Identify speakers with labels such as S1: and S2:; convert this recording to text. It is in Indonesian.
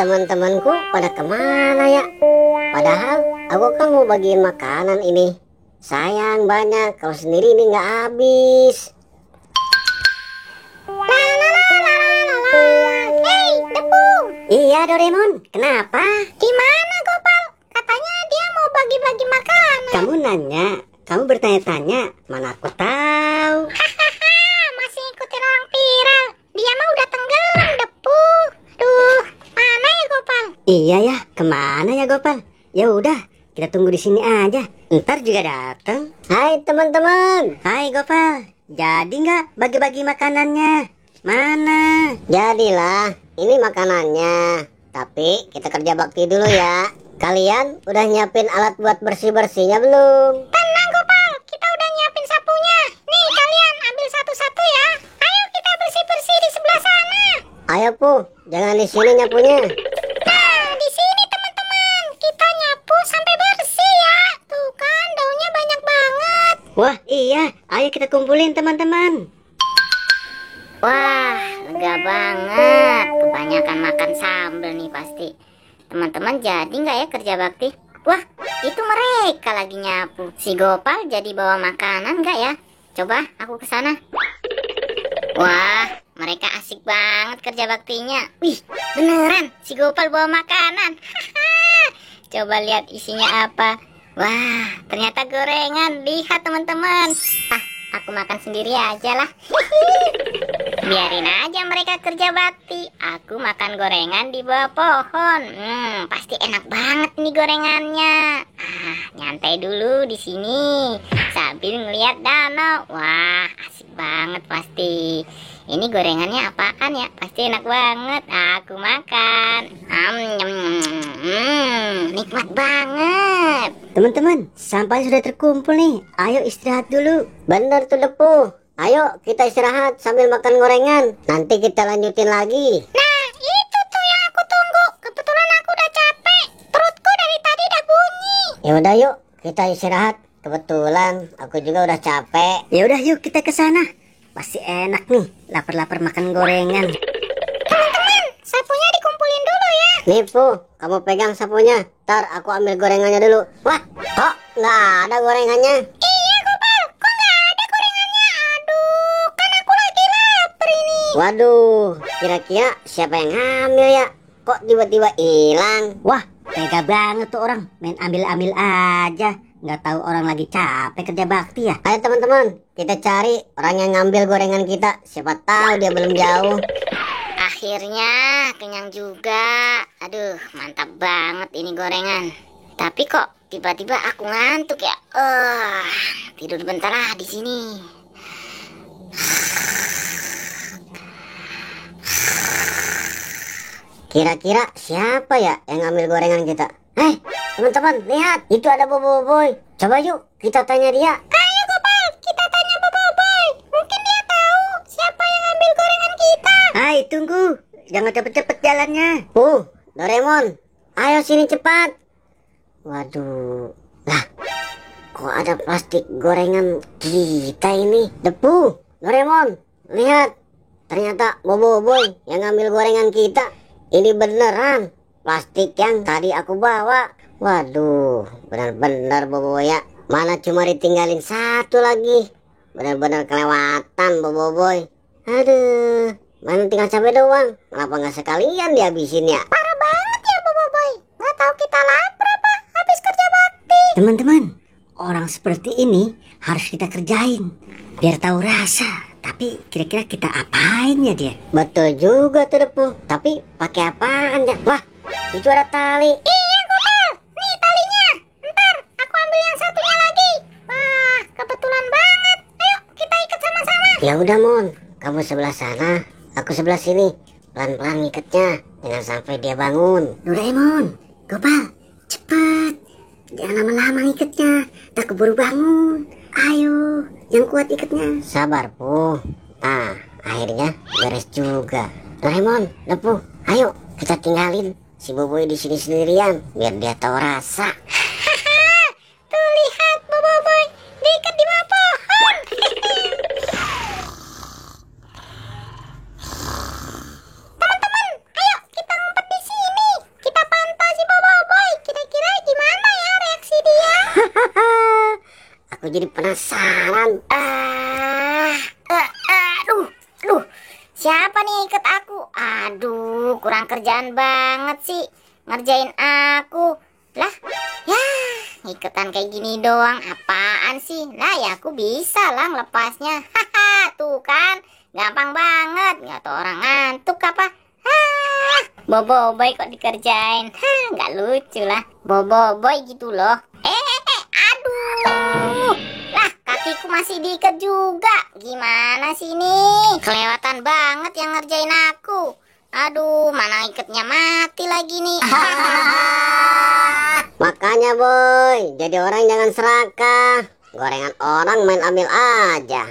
S1: teman-temanku pada kemana ya? Padahal aku kan mau bagiin makanan ini. Sayang banyak, kalau sendiri ini nggak habis.
S2: Hei, Depu.
S1: Iya Doraemon, kenapa?
S2: Gimana Gopal? Katanya dia mau bagi-bagi makanan.
S1: Kamu nanya, kamu bertanya-tanya, mana aku tahu.
S2: Hahaha, masih ikutin orang viral. Dia mah udah tenggelam, Depu. Duh, mana ya Gopal?
S1: Iya ya, kemana ya Gopal? Ya udah, kita tunggu di sini aja. Ntar juga datang. Hai teman-teman. Hai Gopal. Jadi nggak bagi-bagi makanannya? Mana? Jadilah, ini makanannya. Tapi kita kerja bakti dulu ya. Kalian udah nyiapin alat buat bersih-bersihnya belum?
S2: Tenang Gopal, kita udah nyiapin sapunya. Nih kalian ambil satu-satu ya. Ayo kita bersih-bersih di sebelah sana.
S1: Ayo Pu, jangan di sini nyapunya.
S2: Nah, di sini teman-teman, kita nyapu sampai bersih ya. Tuh kan, daunnya banyak banget.
S1: Wah iya, ayo kita kumpulin teman-teman.
S3: Wah, lega banget. Kebanyakan makan sambal nih pasti. Teman-teman jadi nggak ya kerja bakti? Wah, itu mereka lagi nyapu. Si Gopal jadi bawa makanan nggak ya? Coba aku ke sana. Wah, mereka asik banget kerja baktinya. Wih, beneran si Gopal bawa makanan. Coba lihat isinya apa. Wah, ternyata gorengan. Lihat teman-teman. Aku makan sendiri aja lah. Biarin aja mereka kerja bakti. Aku makan gorengan di bawah pohon. Pasti enak banget nih gorengannya. Nyantai dulu di sini sambil ngeliat danau. Wah, asik banget pasti. Ini gorengannya apaan ya? Pasti enak banget. Aku makan. Nikmat banget.
S1: Teman-teman, sampah sudah terkumpul nih. Ayo istirahat dulu. Bener tuh Depu. Ayo kita istirahat sambil makan gorengan. Nanti kita lanjutin lagi.
S2: Nah, itu tuh yang aku tunggu. Kebetulan aku udah capek. Perutku dari tadi udah bunyi.
S1: Ya udah yuk, kita istirahat. Kebetulan aku juga udah capek. Ya udah yuk kita ke sana. Pasti enak nih, lapar-lapar makan gorengan.
S2: Teman-teman, sapunya dikumpulin dulu ya.
S1: Nih Pu, kamu pegang sapunya. Ntar aku ambil gorengannya dulu. Wah, kok nggak ada gorengannya?
S2: Iya Gopal, kok nggak ada gorengannya? Aduh, kan aku lagi lapar ini.
S1: Waduh, kira-kira siapa yang ngambil ya? Kok tiba-tiba hilang? Wah, tega banget tuh orang. Main ambil-ambil aja. Nggak tahu orang lagi capek kerja bakti ya. Ayo teman-teman, kita cari orang yang ngambil gorengan kita. Siapa tahu dia belum jauh.
S3: Akhirnya kenyang juga. Aduh, mantap banget ini gorengan. Tapi kok tiba-tiba aku ngantuk ya. Tidur bentar lah di sini.
S1: Kira-kira siapa ya yang ngambil gorengan kita? Teman-teman, lihat, itu ada Boboiboy. Coba yuk kita tanya dia.
S2: Ayo Gopal, kita tanya Boboiboy. Mungkin dia tahu siapa yang ambil gorengan kita.
S1: Hai, tunggu. Jangan cepet-cepet jalannya. Doraemon, ayo sini cepat. Waduh, lah, kok ada plastik gorengan kita ini? Depu, Doraemon, lihat. Ternyata Boboiboy yang ngambil gorengan kita. Ini beneran plastik yang tadi aku bawa. Waduh, benar-benar Boboiboy ya. Mana cuma ditinggalin satu lagi. Benar-benar kelewatan Boboiboy. Aduh, mana tinggal cabai doang. Kenapa nggak sekalian dihabisin ya?
S2: Parah banget ya Boboiboy. Nggak tahu kita lapar apa habis kerja bakti.
S1: Teman-teman, orang seperti ini harus kita kerjain biar tahu rasa. Tapi kira-kira kita apain ya dia? Betul juga tuh Depu. Tapi pakai apaan ya? Wah, itu ada tali.
S2: Iya Gopal, nih talinya. Ntar aku ambil yang satunya lagi. Wah, kebetulan banget. Ayo kita ikat sama-sama.
S1: Ya udah Mon, kamu sebelah sana, aku sebelah sini. Pelan-pelan ngikatnya, jangan sampai dia bangun. Doraemon, Gopal, cepet. Jangan lama-lama ngikatnya, tak keburu bangun. Ayo, yang kuat ikatnya. Sabar Pu. Nah, akhirnya beres juga. Doraemon, Depu, ayo kita tinggalin si Boboiboy di sini sendirian biar dia tahu rasa.
S2: Tuh lihat Boboiboy diikat di bawah pohon. Teman-teman, ayo kita ngumpet di sini.
S1: Aku jadi penasaran.
S3: Aduh, siapa nih ikat aku? Aduh, kurang kerjaan banget sih ngerjain aku. Lah, ya iketan kayak gini doang, apaan sih? Lah ya aku bisa lah ngelepasnya. Haha, tuh kan, gampang banget. Nggak tau orang ngantuk apa? Boboiboy kok dikerjain? Nggak lucu lah. Boboiboy gitu loh. Aduh. Lah, kakiku masih diikat juga. Gimana sih ini? Kelewatan banget yang ngerjain aku. Aduh, mana ikatnya mati lagi nih.
S1: Makanya boy, jadi orang jangan serakah. Gorengan orang main ambil aja.